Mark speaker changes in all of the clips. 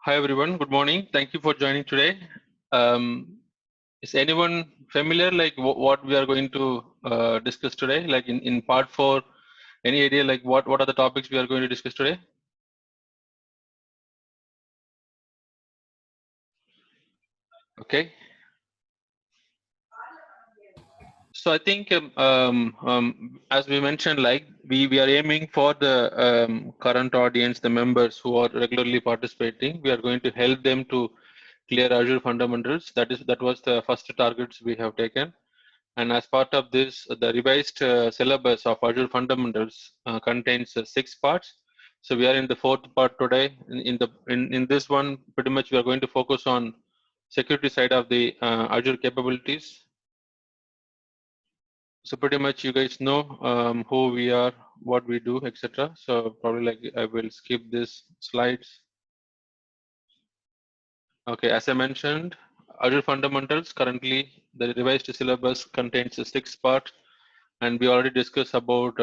Speaker 1: Hi everyone, good morning. Thank you for joining today. Um, is anyone familiar like what we are going to discuss today? Like in part 4, any idea like what are the topics we are going to discuss today? Okay. So I think as we mentioned, like we are aiming for the current audience, the members who are regularly participating. We are going to help them to clear Azure fundamentals. That was the first targets we have taken. And as part of this, the revised syllabus of Azure Fundamentals contains 6 parts. So we are in the 4th part today. In this one, pretty much we are going to focus on security side of the Azure capabilities. So pretty much you guys know who we are, what we do, etc. So probably like I will skip this slides. Okay, as I mentioned, Azure Fundamentals currently the revised syllabus contains 6 parts. And we already discussed about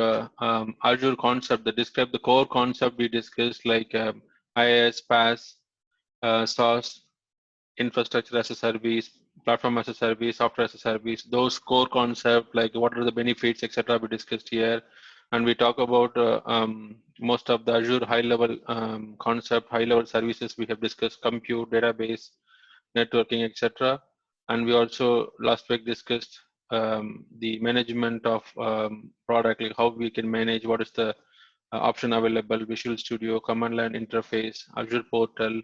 Speaker 1: Azure concept that describe the core concept we discussed like IaaS, PaaS, SaaS, infrastructure as a service, platform as a service, software as a service. Those core concept like what are the benefits, etc. We discussed here, and we talk about most of the Azure high-level concept, high-level services we have discussed: compute, database, networking, etc. And we also last week discussed the management of product, like how we can manage what is the option available, Visual Studio, command line interface, Azure portal,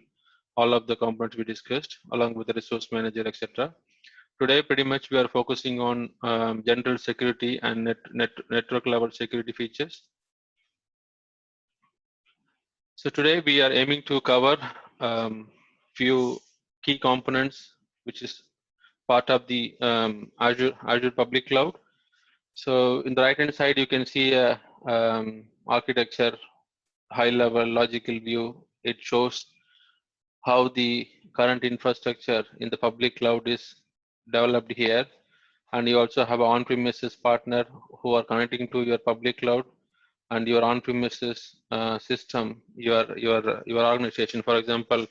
Speaker 1: all of the components we discussed along with the resource manager, etc. Today, pretty much we are focusing on general security and network level security features. So today we are aiming to cover few key components, which is part of the Azure Public Cloud. So in the right hand side, you can see a architecture, high level logical view. It shows how the current infrastructure in the public cloud is developed here. And you also have an on-premises partner who are connecting to your public cloud and your on-premises system, your organization. For example,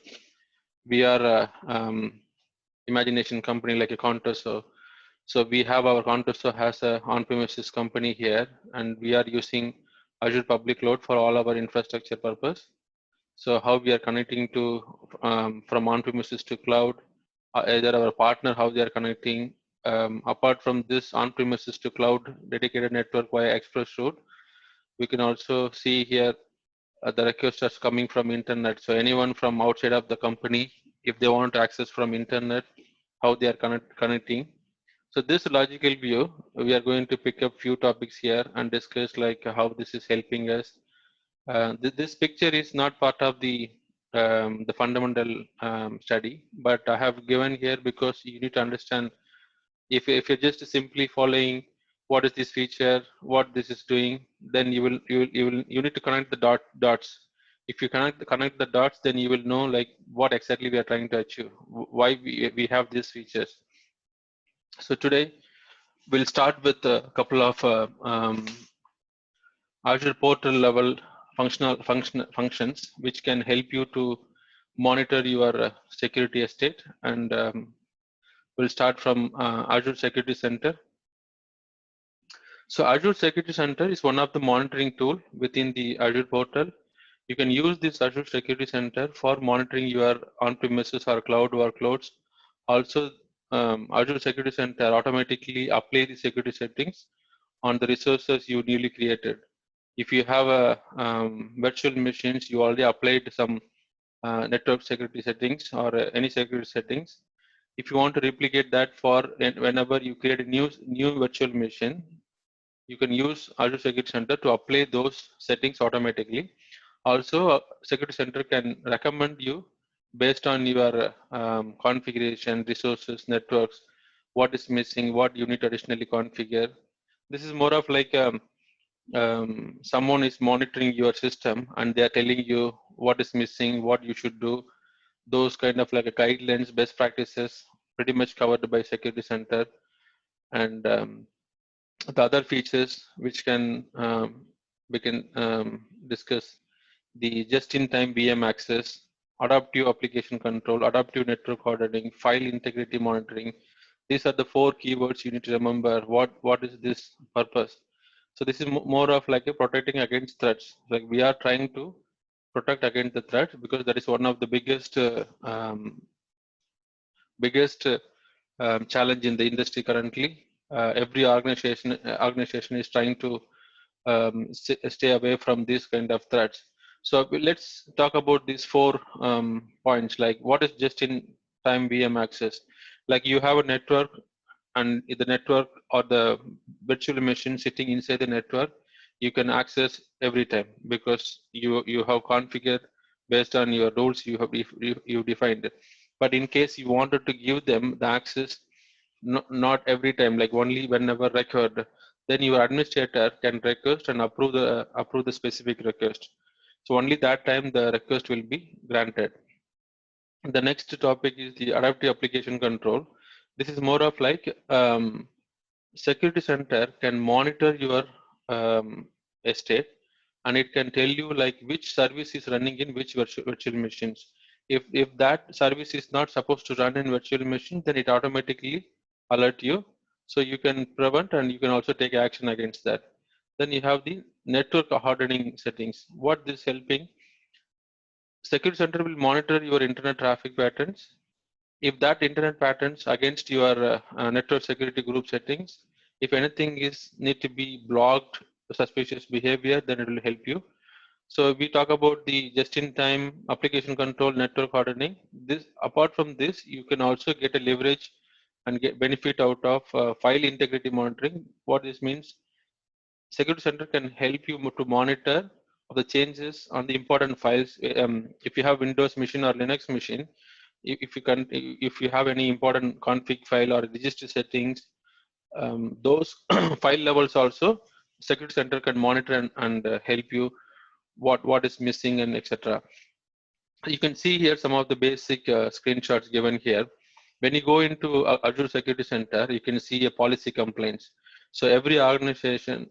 Speaker 1: we are a imagination company like a Contoso. So we have our Contoso has a on-premises company here, and we are using Azure Public Cloud for all our infrastructure purpose. So how we are connecting to from on-premises to cloud, either our partner, how they are connecting. Apart from this on-premises to cloud dedicated network via Express route, we can also see here the request is coming from internet. So anyone from outside of the company, if they want to access from internet, how they are connecting. So this logical view, we are going to pick up few topics here and discuss like how this is helping us. This picture is not part of the fundamental study, but I have given here because you need to understand if you're just simply following what is this feature, what this is doing, then you need to connect the dots. If you connect the dots, then you will know like what exactly we are trying to achieve, why we have these features. So today we'll start with a couple of Azure portal level functions which can help you to monitor your security estate. And we'll start from Azure Security Center. So Azure Security Center is one of the monitoring tool within the Azure portal. You can use this Azure Security Center for monitoring your on-premises or cloud workloads. Also, Azure Security Center automatically apply the security settings on the resources you newly created. If you have a virtual machines, you already applied some network security settings or any security settings. If you want to replicate that for whenever you create a new virtual machine, you can use Azure Security Center to apply those settings automatically. Also, Security Center can recommend you based on your configuration, resources, networks, what is missing, what you need to additionally configure. This is more of like someone is monitoring your system and they are telling you what is missing, what you should do. Those kind of like a guidelines, best practices, pretty much covered by Security Center. And the other features which can we can discuss the just-in-time VM access. adaptive application control, adaptive network hardening, file integrity monitoring. These are the 4 keywords you need to remember. What is this purpose? So this is more of like a protecting against threats. Like we are trying to protect against the threat because that is one of the biggest challenge in the industry currently. Every organization is trying to stay away from these kind of threats. So let's talk about these 4 points. Like what is just-in-time VM access? Like you have a network, and the network or the virtual machine sitting inside the network, you can access every time because you have configured based on your rules you defined. But in case you wanted to give them the access, not every time, like only whenever required, then your administrator can request and approve the specific request. So only that time the request will be granted. The next topic is the adaptive application control. This is more of like security center can monitor your estate, and it can tell you like which service is running in which virtual machines. If that service is not supposed to run in virtual machine, then it automatically alert you, so you can prevent and you can also take action against that. Then you have the network hardening settings. What this helping? Security center will monitor your internet traffic patterns. If that internet patterns against your network security group settings, if anything is need to be blocked, suspicious behavior, then it will help you. So we talk about the just-in-time application control, network hardening. This, apart from this, you can also get a leverage and get benefit out of file integrity monitoring. What this means, Security Center can help you to monitor of the changes on the important files. If you have Windows machine or Linux machine, if you have any important config file or register settings, those file levels also Security Center can monitor and help you what is missing and etc. You can see here some of the basic screenshots given here. When you go into Azure Security Center, you can see a policy complaints. So every organizational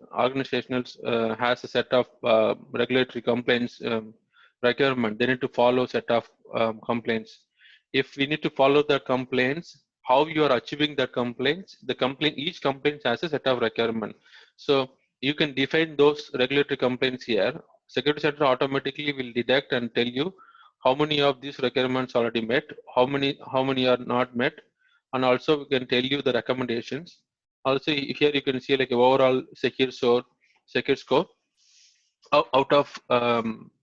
Speaker 1: has a set of regulatory complaints requirement. They need to follow set of complaints. If we need to follow the complaints, how you are achieving the complaints, each complaint has a set of requirement. So you can define those regulatory complaints here. Security Center automatically will detect and tell you how many of these requirements already met, how many are not met, and also we can tell you the recommendations. Also here you can see like overall secure score out of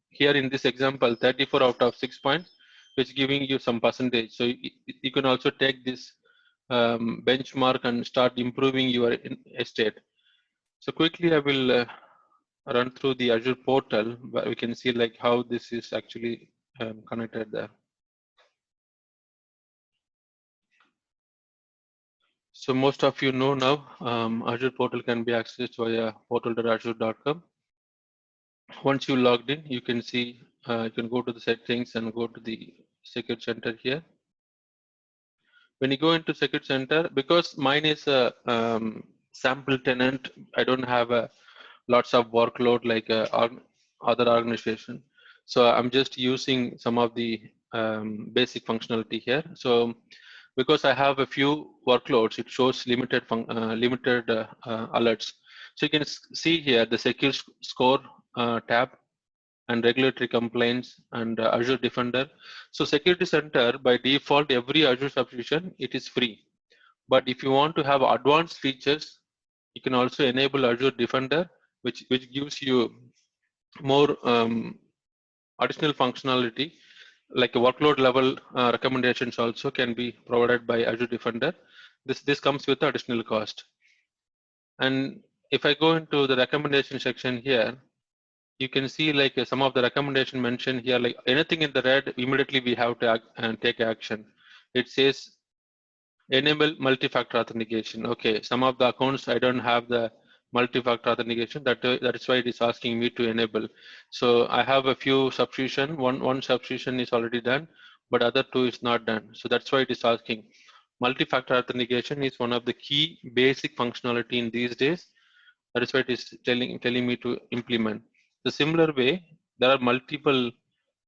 Speaker 1: here in this example 34 out of 6 points, which giving you some percentage. So you can also take this benchmark and start improving your estate. So quickly I will run through the Azure portal, where we can see like how this is actually connected there. So most of you know now, Azure portal can be accessed via portal.azure.com. Once you logged in, you can see, you can go to the settings and go to the Security Center here. When you go into Security Center, because mine is a sample tenant, I don't have lots of workload like other organization. So I'm just using some of the basic functionality here. So because I have a few workloads, it shows limited alerts. So you can see here the secure score tab and regulatory complaints and Azure Defender. So Security Center by default, every Azure subscription, it is free. But if you want to have advanced features, you can also enable Azure Defender, which gives you more additional functionality, like a workload level recommendations also can be provided by Azure Defender. This comes with additional cost. And if I go into the recommendation section here, you can see like some of the recommendation mentioned here, like anything in the red, immediately we have to take action. It says enable multi-factor authentication. Okay, some of the accounts I don't have the multi-factor authentication. That is why it is asking me to enable. So I have a few substitution. One substitution is already done, but other two is not done. So that's why it is asking. Multi-factor authentication is one of the key basic functionality in these days. That is why it is telling me to implement. The similar way, there are multiple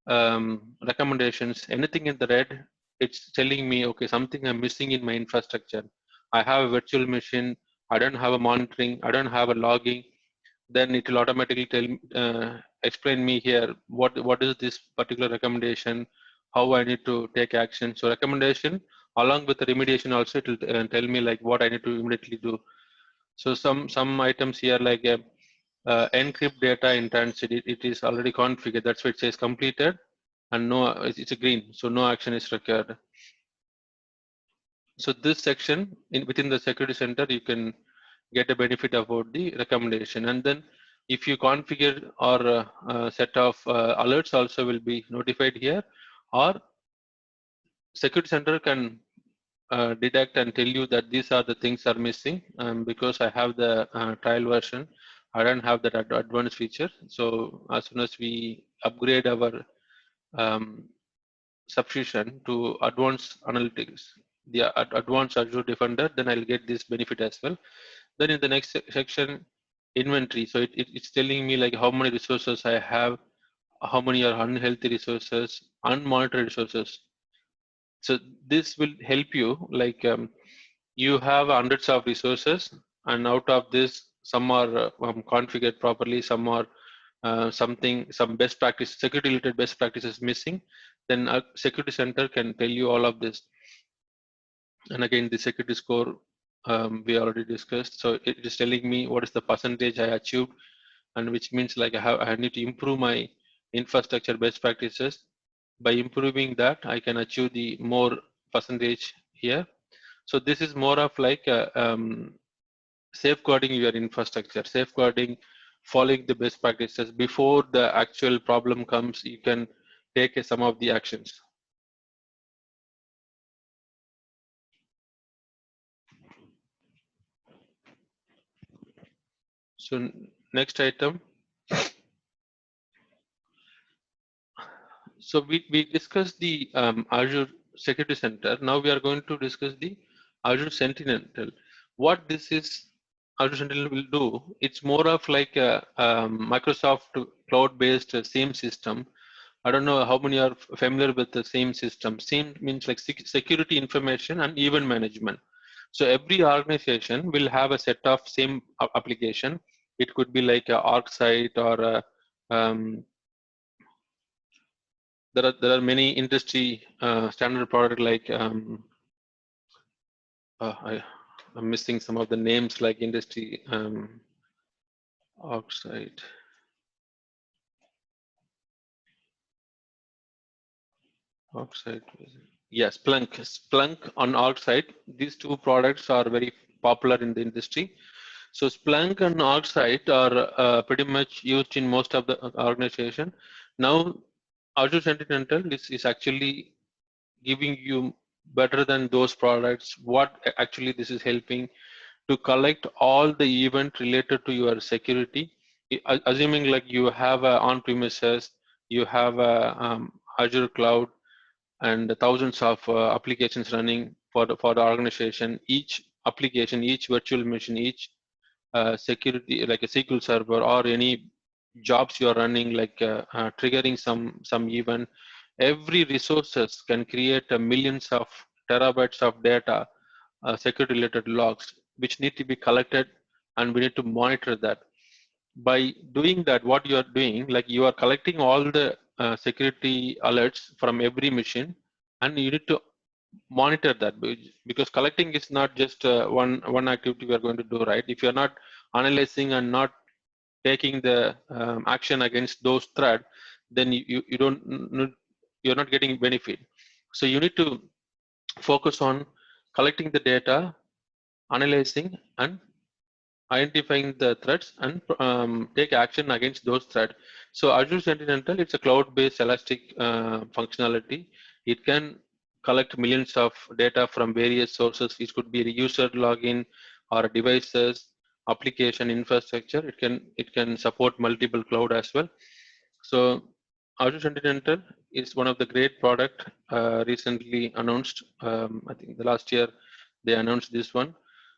Speaker 1: recommendations, anything in the red, it's telling me, okay, something I'm missing in my infrastructure. I have a virtual machine, I don't have a monitoring, I don't have a logging, then it will automatically explain me here what is this particular recommendation, how I need to take action. So recommendation along with the remediation also, it will tell me like what I need to immediately do. So some items here like encrypt data in transit, it is already configured. That's why it says completed, and no, it's a green, so no action is required. So this section within the security center, you can get a benefit about the recommendation, and then if you configure or a set of alerts also will be notified here, or security center can detect and tell you that these are the things are missing. Because I have the trial version, I don't have that advanced feature. So as soon as we upgrade our subscription to advanced analytics, the advanced Azure Defender, then I'll get this benefit as well. Then in the next section, inventory. So it's telling me like how many resources I have, how many are unhealthy resources, unmonitored resources. So this will help you like you have hundreds of resources, and out of this, some are configured properly, some are some best practice, security related best practices missing. Then a security center can tell you all of this. And again, the security score we already discussed. So it is telling me what is the percentage I achieved, and which means like I need to improve my infrastructure best practices. By improving that, I can achieve the more percentage here. So this is more of like safeguarding your infrastructure, safeguarding, following the best practices. Before the actual problem comes, you can take some of the actions. So next item. So we discussed the Azure Security Center. Now we are going to discuss the Azure Sentinel. What this is, Azure Sentinel will do, it's more of like a Microsoft cloud-based SIEM system. I don't know how many are familiar with the SIEM system. SIEM means like security information and event management. So every organization will have a set of SIEM application. It could be like a ArcSight or a, there are many industry standard product like I'm missing some of the names like industry ArcSight. Yes, Splunk on ArcSight. These two products are very popular in the industry. So Splunk and ArcSight are pretty much used in most of the organization. Now Azure Sentinel is actually giving you better than those products. What actually this is helping to collect all the event related to your security, assuming like you have a on-premises, you have a Azure cloud, and thousands of applications running for the organization. Each application, each virtual machine, each security like a SQL server or any jobs you are running, like triggering some event. Every resources can create millions of terabytes of data, security related logs, which need to be collected, and we need to monitor that. By doing that, what you are doing, like you are collecting all the security alerts from every machine, and you need to monitor that, because collecting is not just one activity we are going to do, right? If you're not analyzing and not taking the action against those threats, then you don't, you're not getting benefit. So you need to focus on collecting the data, analyzing, and identifying the threats, and take action against those threats. So Azure Sentinel, it's a cloud-based elastic functionality. It can collect millions of data from various sources. It could be a user login or devices, application infrastructure. It can support multiple cloud as well. So Azure Sentinel is one of the great product recently announced. I think the last year they announced this one.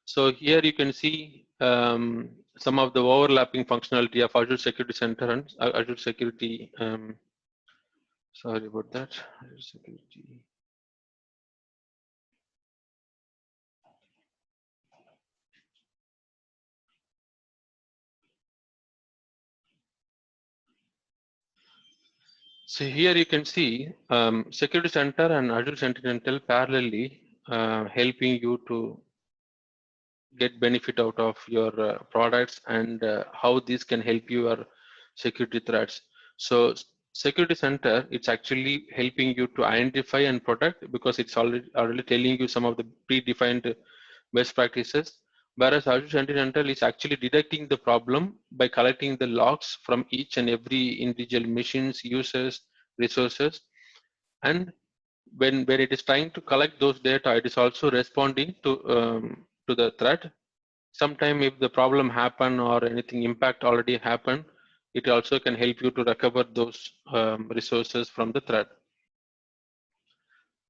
Speaker 1: So here you can see some of the overlapping functionality of Azure Security Center and Azure Security. Sorry about that. Security. So here you can see Security Center and Azure Sentinel parallelly helping you to get benefit out of your products and how this can help your security threats. So Security Center, it's actually helping you to identify and protect because it's already telling you some of the predefined best practices. Whereas Azure Sentinel is actually detecting the problem by collecting the logs from each and every individual machines, users, resources, and when it is trying to collect those data, it is also responding to the threat. Sometime if the problem happen or anything impact already happened, it also can help you to recover those resources from the threat.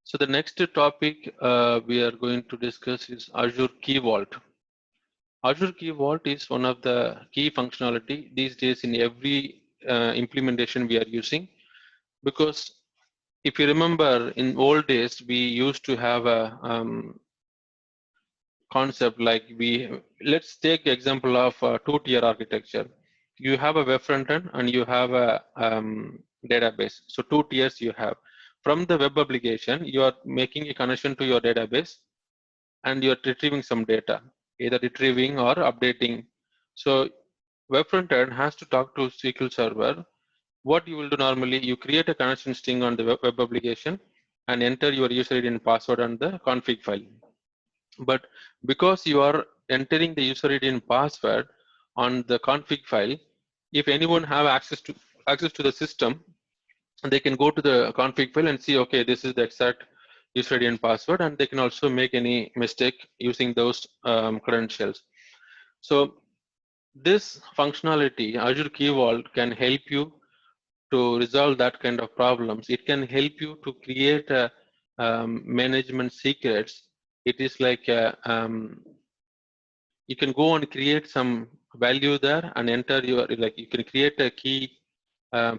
Speaker 1: So the next topic we are going to discuss is Azure Key Vault. Azure Key Vault is one of the key functionality these days in every implementation we are using, because if you remember in old days we used to have a concept like let's take example of a two-tier architecture. You have a web front end and you have a database. So two tiers you have. From the web application, you are making a connection to your database and you're retrieving some data, either retrieving or updating. So web front end has to talk to SQL Server. What you will do normally, you create a connection string on the web application and enter your user ID and password on the config file. But because you are entering the user ID and password on the config file, if anyone have access to the system, they can go to the config file and see, okay, this is the exact user ID and password, and they can also make any mistake using those credentials. So this functionality, Azure Key Vault, can help you to resolve that kind of problems. It can help you to create a management secrets. It is like you can go and create some value there and enter your, like you can create a key, uh,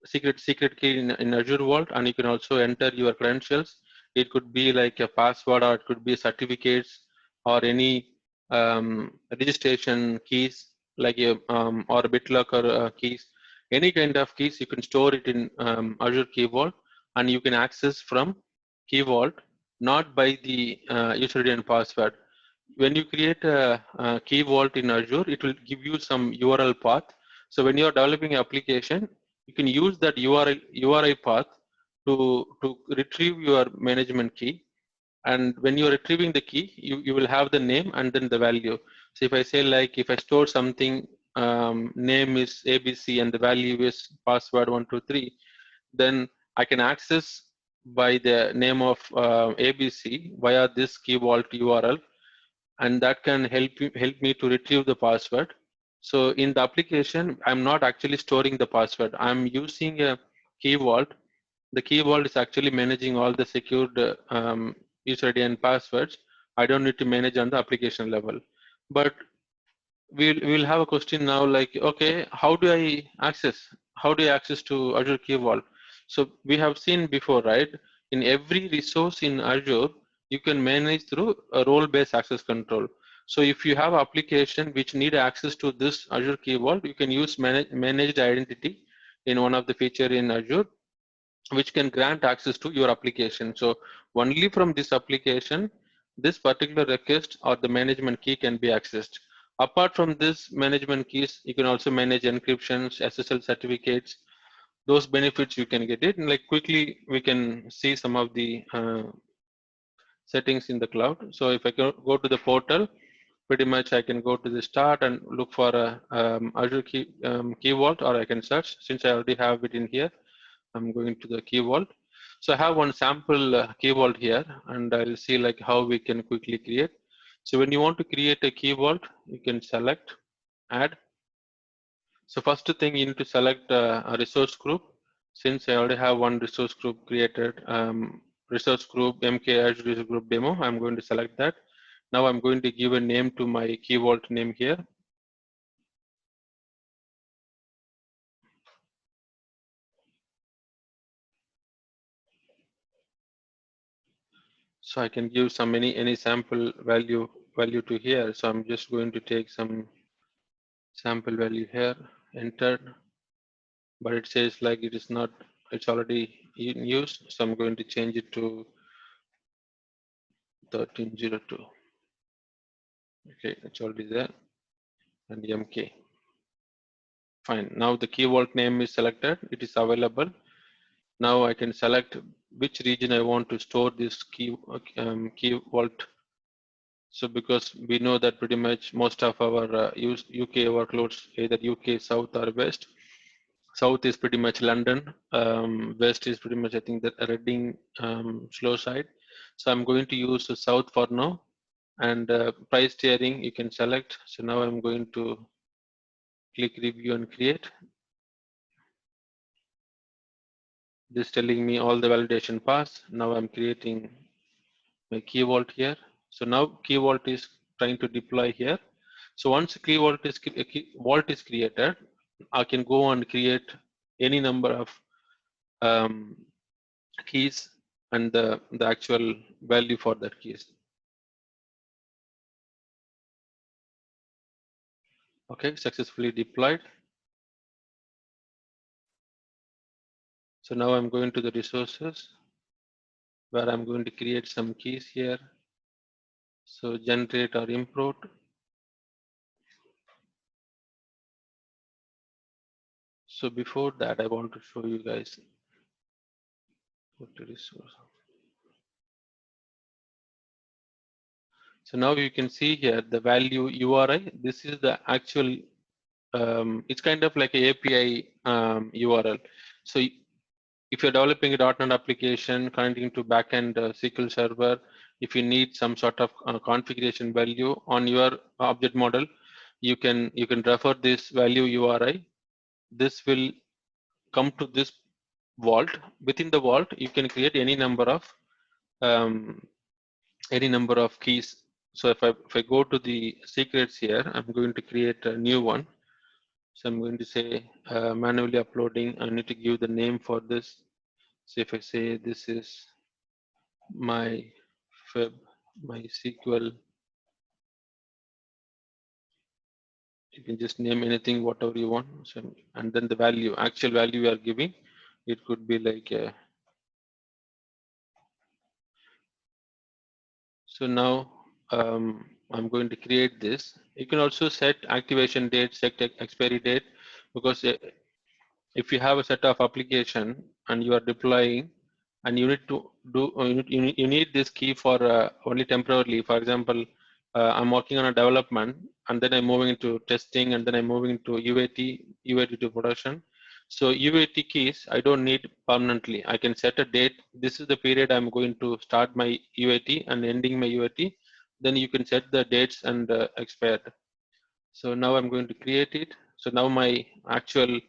Speaker 1: secret key in Azure Vault, and you can also enter your credentials. It could be like a password, or it could be certificates, or any registration keys, like a or BitLocker keys. Any kind of keys you can store it in Azure Key Vault, and you can access from Key Vault, not by the user ID and password. When you create a Key Vault in Azure, it will give you some URL path. So when you are developing an application, you can use that URI path to retrieve your management key. And when you're retrieving the key, you will have the name and then the value. So if I say, like, if I store something, name is ABC and the value is password 123, then I can access by the name of ABC via this Key Vault URL, and that can help me to retrieve the password. So in the application, I'm not actually storing the password. I'm using a Key Vault. The Key Vault is actually managing all the secured user ID and passwords. I don't need to manage on the application level. But we'll have a question now, like, okay, how do I access to Azure Key Vault? So we have seen before, right? In every resource in Azure, you can manage through a role-based access control. So if you have application which need access to this Azure Key Vault, you can use managed identity in one of the feature in Azure, which can grant access to your application. So only from this application, this particular request or the management key can be accessed. Apart from this management keys, you can also manage encryptions, SSL certificates. Those benefits you can get it. And like quickly, we can see some of the settings in the cloud. So if I go to the portal, pretty much I can go to the start and look for a Azure Key Vault, or I can search. Since I already have it in here, I'm going to the Key Vault. So I have one sample Key Vault here, and I'll see like how we can quickly create. So when you want to create a Key Vault, you can select add. So first thing, you need to select a resource group. Since I already have one resource group created, resource group MK Azure Resource Group Demo, I'm going to select that. Now I'm going to give a name to my Key Vault name here. So I can give some any sample value to here. So I'm just going to take some sample value here, enter, but it says like it is not, it's already in use. So I'm going to change it to 1302. Okay, it's already there, and MK. Fine. Now the key vault name is selected. It is available. Now I can select which region I want to store this key vault. So because we know that pretty much most of our UK workloads, either UK South or West. South is pretty much London. West is pretty much, I think, that Reading, slow side. So I'm going to use the South for now. And price tiering you can select. So now I'm going to click review and create. This telling me all the validation pass. Now I'm creating my key vault here. So now key vault is trying to deploy here. So once key vault is created, I can go and create any number of keys and the actual value for that keys. Okay, successfully deployed. So now I'm going to the resources where I'm going to create some keys here. So generate or import. So before that, I want to show you guys what the resource. So now you can see here the value URI. This is the actual. It's kind of like a API URL. So if you're developing a .NET application connecting to backend SQL Server, if you need some sort of configuration value on your object model, you can refer this value URI. This will come to this vault. Within the vault, you can create any number of keys. So if I go to the secrets here, I'm going to create a new one. So I'm going to say manually uploading. I need to give the name for this. So if I say this is my SQL, you can just name anything, whatever you want. So, and then the value, actual value you are giving, it could be like so now I'm going to create this. You can also set activation date, set expiry date, because if you have a set of application and you are deploying and you need to do you need this key for only temporarily. For example, I'm working on a development and then I'm moving into testing and then I'm moving to UAT to production. So UAT keys I don't need permanently. I can set a date. This is the period I'm going to start my UAT and ending my UAT. Then you can set the dates and expired. So now I'm going to create it. So now my actual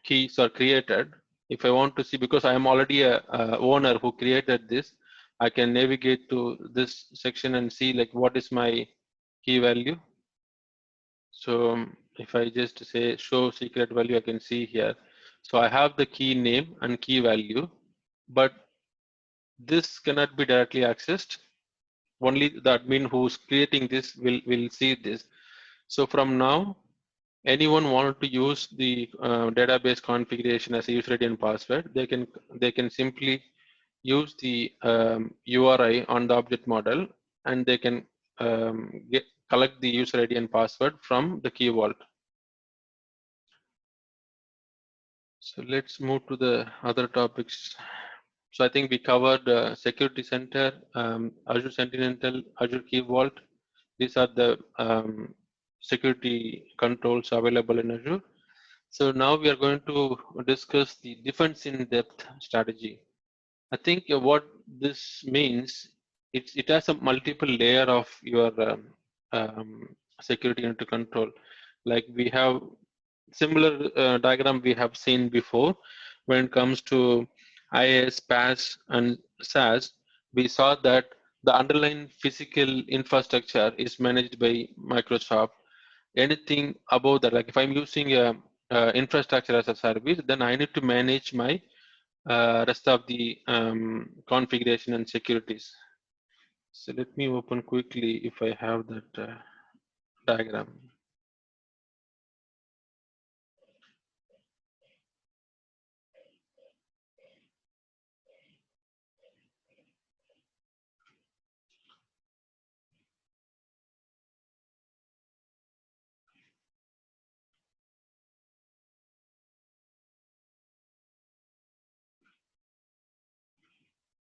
Speaker 1: keys are created. If I want to see, because I am already a owner who created this, I can navigate to this section and see like what is my key value. So if I just say show secret value, I can see here. So I have the key name and key value, but this cannot be directly accessed. Only the admin who's creating this will see this. So from now, anyone want to use the database configuration as a user ID and password, they can simply use the URI on the object model, and they can collect the user ID and password from the key vault. So let's move to the other topics. So I think we covered Security Center, Azure Sentinel, Azure Key Vault. These are the security controls available in Azure. So now we are going to discuss the defense in depth strategy. I think what this means, it has a multiple layer of your security under control. Like we have similar diagram we have seen before when it comes to IaaS, PaaS, and SaaS. We saw that the underlying physical infrastructure is managed by Microsoft. Anything above that, like if I'm using a infrastructure as a service, then I need to manage my rest of the configuration and securities. So let me open quickly if I have that diagram.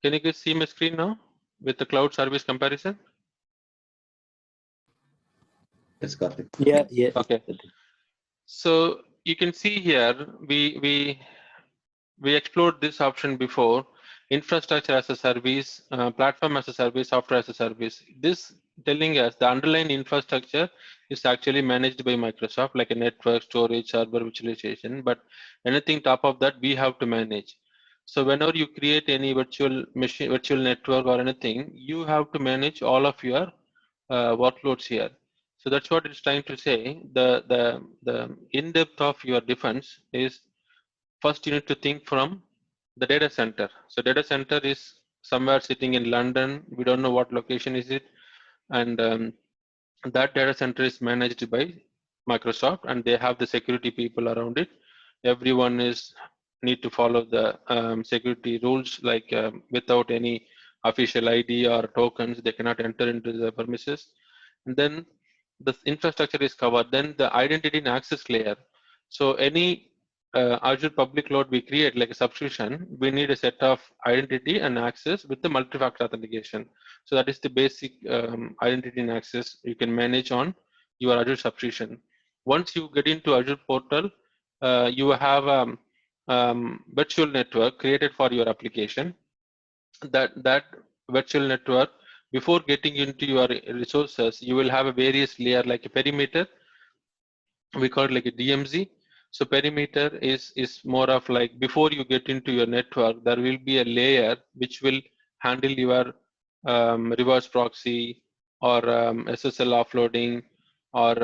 Speaker 1: Can you guys see my screen now with the cloud service comparison?
Speaker 2: Yes, Karthik.
Speaker 3: Yeah.
Speaker 1: Okay. So you can see here, we explored this option before: infrastructure as a service, platform as a service, software as a service. This telling us the underlying infrastructure is actually managed by Microsoft, like a network, storage, server, virtualization, but anything top of that we have to manage. So whenever you create any virtual machine, virtual network or anything, you have to manage all of your workloads here. So that's what it's trying to say. The in-depth of your defense is, first you need to think from the data center. So data center is somewhere sitting in London. We don't know what location is it, and that data center is managed by Microsoft, and they have the security people around it. Everyone is need to follow the security rules, like without any official ID or tokens, they cannot enter into the premises. And then the infrastructure is covered. Then the identity and access layer. So any Azure public cloud we create like a subscription, we need a set of identity and access with the multi-factor authentication. So that is the basic identity and access you can manage on your Azure subscription. Once you get into Azure portal, you have a virtual network created for your application. That virtual network, before getting into your resources, you will have a various layer like a perimeter. We call it like a DMZ. So perimeter is more of like, before you get into your network, there will be a layer which will handle your reverse proxy or SSL offloading, or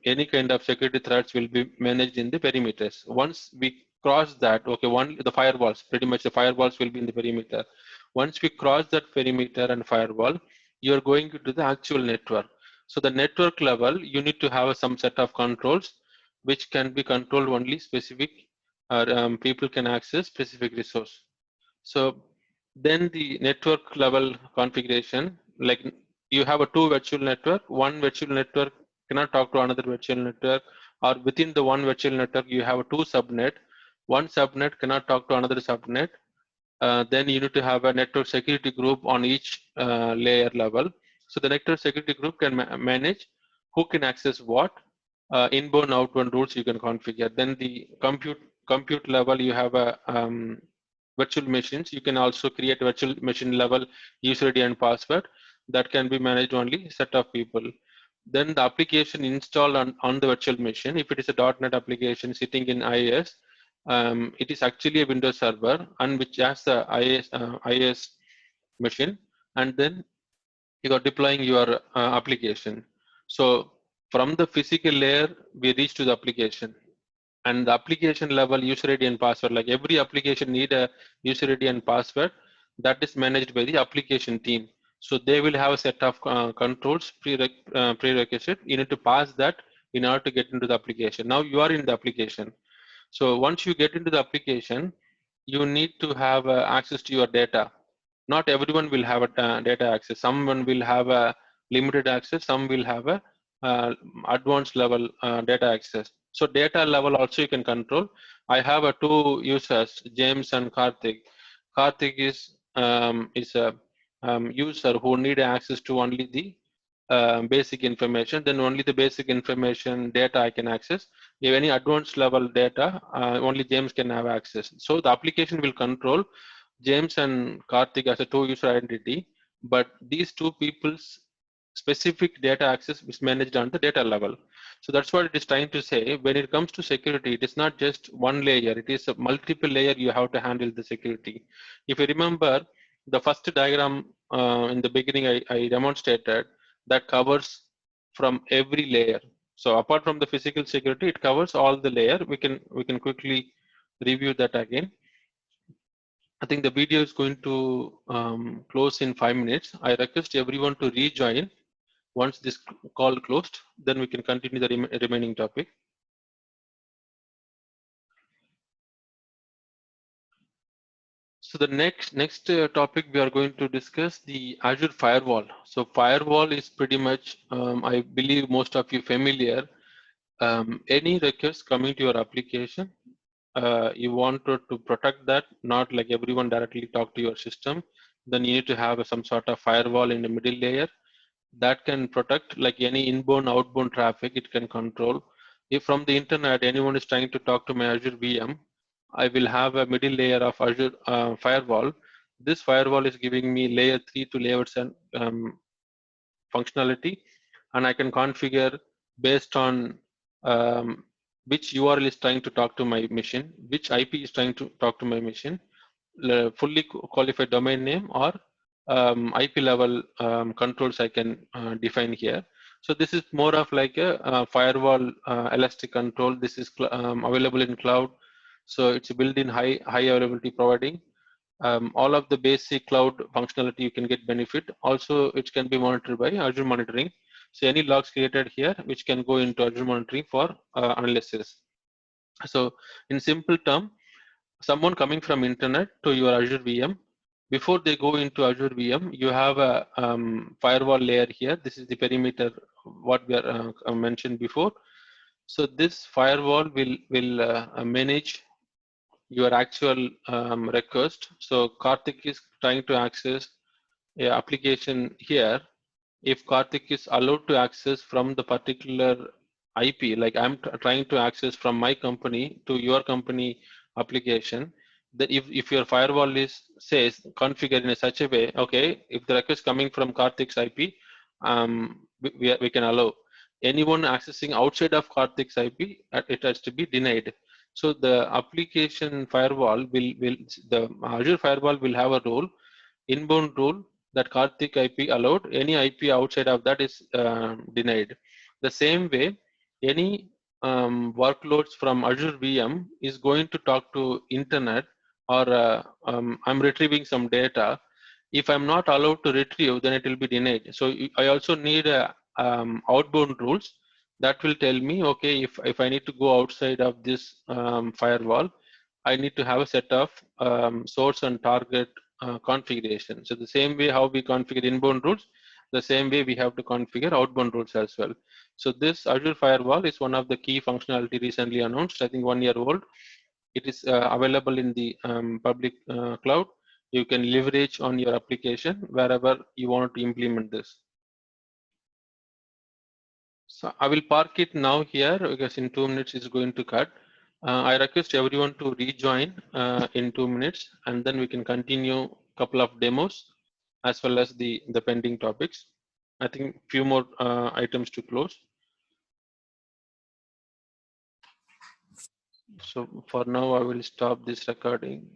Speaker 1: any kind of security threats will be managed in the perimeters. Once we cross that, okay, the firewalls, pretty much the firewalls will be in the perimeter. Once we cross that perimeter and firewall, you are going to the actual network. So the network level, you need to have some set of controls which can be controlled only specific, or people can access specific resource. So then the network level configuration, like you have a two virtual network, one virtual network cannot talk to another virtual network, or within the one virtual network you have a two subnet, one subnet cannot talk to another subnet. Then you need to have a network security group on each layer level. So the network security group can manage who can access what, inbound, outbound rules you can configure. Then the compute level, you have a virtual machines. You can also create virtual machine level user ID and password that can be managed only set of people. Then the application installed on the virtual machine, if it is a .NET application sitting in IIS, it is actually a Windows server and which has the IIS machine, and then you are deploying your application. So from the physical layer, we reach to the application, and the application level user ID and password, like every application need a user ID and password that is managed by the application team. So they will have a set of controls, prerequisite. You need to pass that in order to get into the application. Now you are in the application. So once you get into the application, you need to have access to your data. Not everyone will have a data access. Someone will have a limited access. Some will have a advanced level data access. So data level also you can control. I have two users, James and Karthik. Karthik is a user who need access to only the basic information. Then only the basic information data I can access. If any advanced level data, only James can have access. So the application will control James and Karthik as a two user identity, but these two people's specific data access is managed on the data level. So that's what it is trying to say. When it comes to security, it is not just one layer, it is a multiple layer you have to handle the security. If you remember the first diagram in the beginning I demonstrated, that covers from every layer. So apart from the physical security, it covers all the layer. We can quickly review that again. I think the video is going to close in 5 minutes. I request everyone to rejoin once this call closed, then we can continue the remaining topic. So the next topic we are going to discuss the Azure Firewall. So Firewall is pretty much, I believe most of you familiar. Any requests coming to your application, you want to protect that, not like everyone directly talk to your system. Then you need to have some sort of firewall in the middle layer that can protect like any inbound, outbound traffic. It can control. If from the internet anyone is trying to talk to my Azure VM, I will have a middle layer of Azure firewall. This firewall is giving me layer 3 to layer 7 functionality, and I can configure based on which URL is trying to talk to my machine, which IP is trying to talk to my machine, fully qualified domain name or IP level controls I can define here. So this is more of like a firewall elastic control. This is available in cloud, so it's built in high availability, providing all of the basic cloud functionality you can get benefit. Also, it can be monitored by Azure Monitoring. So any logs created here, which can go into Azure Monitoring for analysis. So in simple term, someone coming from internet to your Azure VM, before they go into Azure VM, you have a firewall layer here. This is the perimeter, what we are mentioned before. So this firewall will manage your actual request. So Karthik is trying to access a application here. If Karthik is allowed to access from the particular IP, like I'm trying to access from my company to your company application, that if your firewall is says configured in such a way, okay, if the request coming from Karthik's IP, we can allow. Anyone accessing outside of Karthik's IP, it has to be denied. So the application firewall the Azure firewall will have a rule, inbound rule, that Karthik IP allowed, any IP outside of that is denied. The same way, any workloads from Azure VM is going to talk to internet, or I'm retrieving some data. If I'm not allowed to retrieve, then it will be denied. So I also need outbound rules that will tell me, okay, if I need to go outside of this firewall, I need to have a set of source and target configuration. So the same way how we configure inbound rules, the same way we have to configure outbound rules as well. So this Azure Firewall is one of the key functionality recently announced, I think 1 year old. It is available in the public cloud. You can leverage on your application wherever you want to implement this. So I will park it now here because in 2 minutes it's going to cut. I request everyone to rejoin in 2 minutes, and then we can continue a couple of demos as well as the pending topics. I think few more items to close. So for now, I will stop this recording.